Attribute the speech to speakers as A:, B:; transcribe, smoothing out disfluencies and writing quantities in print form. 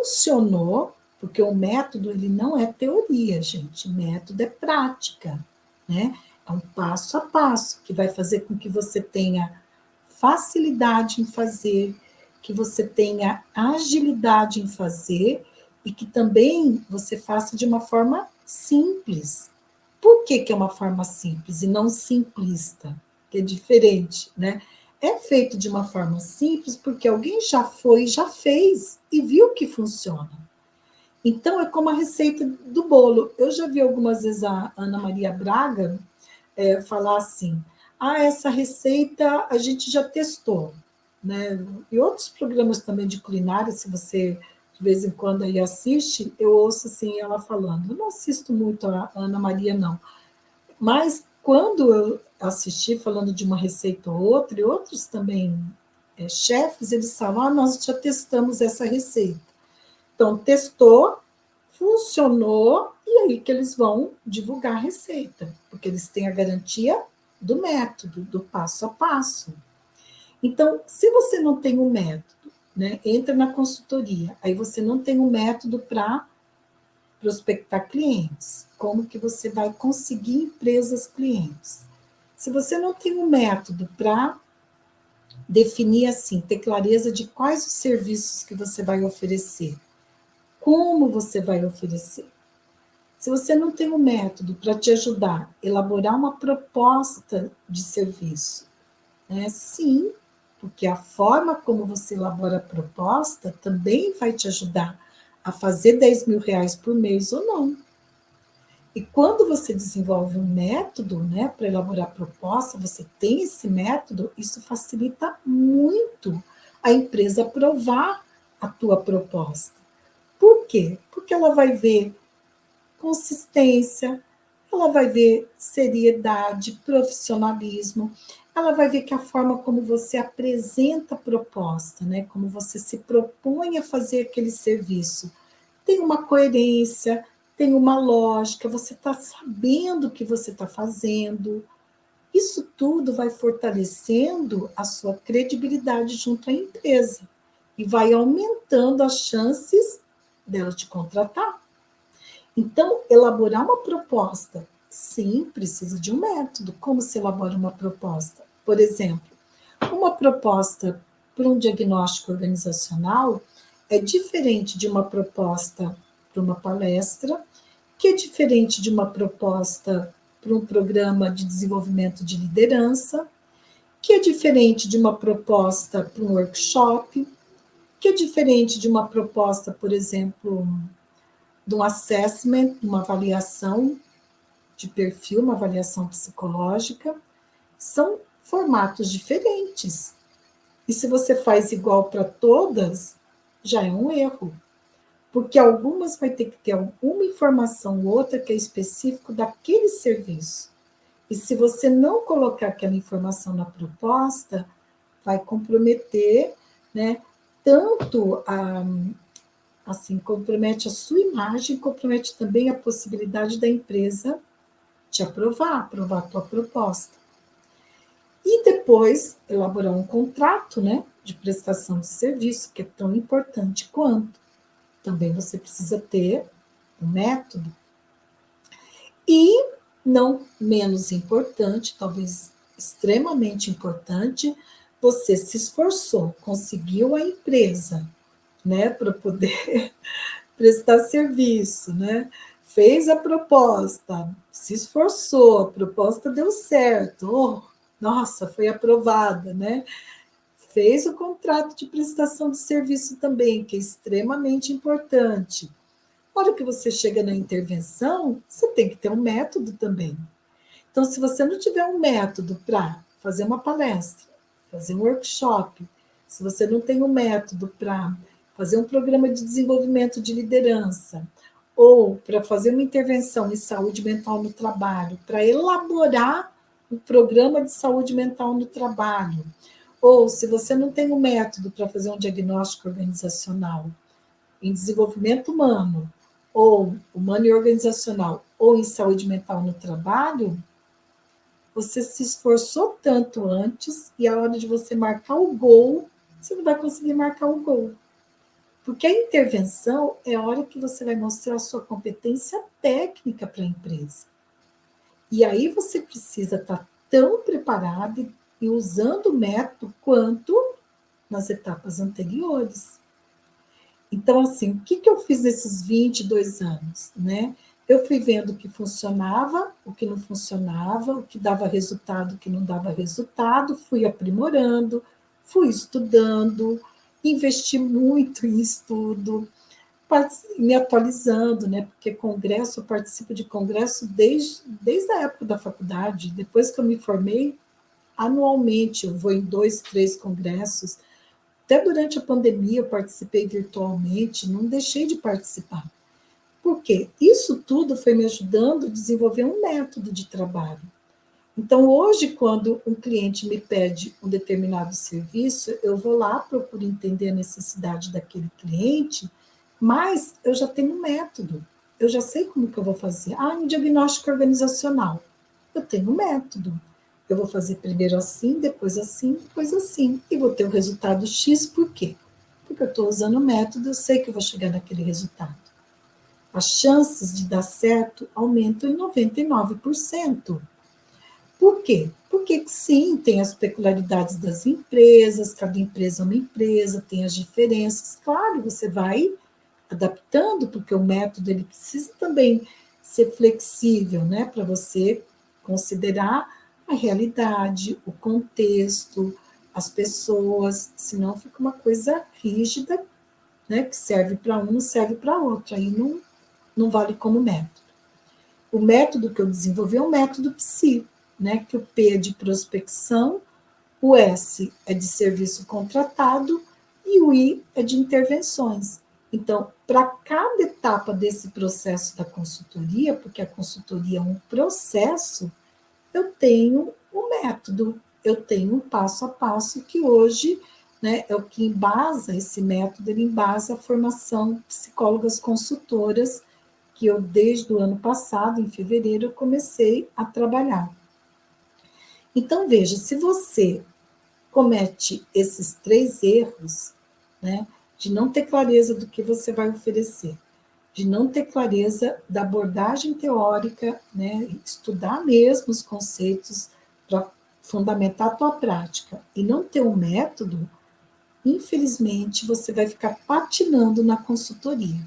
A: funcionou, porque o método ele não é teoria, gente, método é prática, né? É um passo a passo que vai fazer com que você tenha facilidade em fazer, que você tenha agilidade em fazer e que também você faça de uma forma simples. Por que, que é uma forma simples e não simplista? Que é diferente, né? É feito de uma forma simples porque alguém já foi, já fez e viu que funciona. Então, é como a receita do bolo. Eu já vi algumas vezes a Ana Maria Braga falar assim: essa receita a gente já testou, né? E outros programas também de culinária, se você de vez em quando aí assiste, eu ouço assim ela falando. Eu não assisto muito a Ana Maria, não. Mas quando eu assisti falando de uma receita ou outra, e outros também chefes, eles falam, nós já testamos essa receita. Então, testou, funcionou, e aí que eles vão divulgar a receita, porque eles têm a garantia do método, do passo a passo. Então, se você não tem um método, né, entra na consultoria, aí você não tem um método para prospectar clientes, como que você vai conseguir empresas clientes. Se você não tem um método para definir assim, ter clareza de quais os serviços que você vai oferecer, como você vai oferecer. Se você não tem um método para te ajudar a elaborar uma proposta de serviço, né? Sim, porque a forma como você elabora a proposta também vai te ajudar a fazer 10 mil reais por mês ou não. E quando você desenvolve um método, né, para elaborar proposta, você tem esse método, isso facilita muito a empresa aprovar a tua proposta. Por quê? Porque ela vai ver consistência, ela vai ver seriedade, profissionalismo, ela vai ver que a forma como você apresenta a proposta, né, como você se propõe a fazer aquele serviço, tem uma coerência, tem uma lógica, você está sabendo o que você está fazendo. Isso tudo vai fortalecendo a sua credibilidade junto à empresa e vai aumentando as chances dela te contratar. Então, elaborar uma proposta, sim, precisa de um método. Como se elabora uma proposta? Por exemplo, uma proposta para um diagnóstico organizacional é diferente de uma proposta para uma palestra, que é diferente de uma proposta para um programa de desenvolvimento de liderança, que é diferente de uma proposta para um workshop, que é diferente de uma proposta, por exemplo, de um assessment, uma avaliação de perfil, uma avaliação psicológica. São formatos diferentes. E se você faz igual para todas, já é um erro. Porque algumas vai ter que ter uma informação ou outra que é específico daquele serviço. E se você não colocar aquela informação na proposta, vai comprometer, né, tanto assim, compromete a sua imagem, compromete também a possibilidade da empresa te aprovar a tua proposta. E depois elaborar um contrato, né, de prestação de serviço, que é tão importante quanto. Também você precisa ter um método. E, não menos importante, talvez extremamente importante, você se esforçou, conseguiu a empresa, né, para poder prestar serviço, né? Fez a proposta, se esforçou, a proposta deu certo, nossa, foi aprovada, né? Fez o contrato de prestação de serviço também, que é extremamente importante. Na hora que você chega na intervenção, você tem que ter um método também. Então, se você não tiver um método para fazer uma palestra, fazer um workshop, se você não tem um método para fazer um programa de desenvolvimento de liderança, ou para fazer uma intervenção em saúde mental no trabalho, para elaborar um programa de saúde mental no trabalho, ou se você não tem um método para fazer um diagnóstico organizacional em desenvolvimento humano, ou humano e organizacional, ou em saúde mental no trabalho, você se esforçou tanto antes e a hora de você marcar o gol, você não vai conseguir marcar o gol. Porque a intervenção é a hora que você vai mostrar a sua competência técnica para a empresa. E aí você precisa estar tão preparado e usando o método quanto nas etapas anteriores. Então, assim, o que, que eu fiz nesses 22 anos, né? Eu fui vendo o que funcionava, o que não funcionava, o que dava resultado, o que não dava resultado, fui aprimorando, fui estudando, investi muito em estudo, me atualizando, né? Porque congresso, eu participo de congresso desde a época da faculdade. Depois que eu me formei, anualmente eu vou em 2, 3 congressos. Até durante a pandemia eu participei virtualmente, não deixei de participar. Por quê? Isso tudo foi me ajudando a desenvolver um método de trabalho. Então, hoje, quando um cliente me pede um determinado serviço, eu vou lá, procuro entender a necessidade daquele cliente, mas eu já tenho um método, eu já sei como que eu vou fazer. Ah, um diagnóstico organizacional. Eu tenho um método. Eu vou fazer primeiro assim, depois assim. E vou ter o resultado X, por quê? Porque eu estou usando o método, eu sei que eu vou chegar naquele resultado. As chances de dar certo aumentam em 99%. Por quê? Porque sim, tem as peculiaridades das empresas, cada empresa é uma empresa, tem as diferenças. Claro, você vai adaptando, porque o método ele precisa também ser flexível, né, para você considerar a realidade, o contexto, as pessoas, senão fica uma coisa rígida, né, que serve para um, não serve para outro, aí não vale como método. O método que eu desenvolvi é um método PSI, né, que o P é de prospecção, o S é de serviço contratado e o I é de intervenções. Então, para cada etapa desse processo da consultoria, porque a consultoria é um processo, eu tenho um método, eu tenho um passo a passo que hoje, né, é o que embasa esse método, ele embasa a formação de psicólogas consultoras, que eu, desde o ano passado, em fevereiro, eu comecei a trabalhar. Então, veja, se você comete esses 3 erros, né, de não ter clareza do que você vai oferecer, de não ter clareza da abordagem teórica, né, estudar mesmo os conceitos para fundamentar a tua prática e não ter um método, infelizmente você vai ficar patinando na consultoria.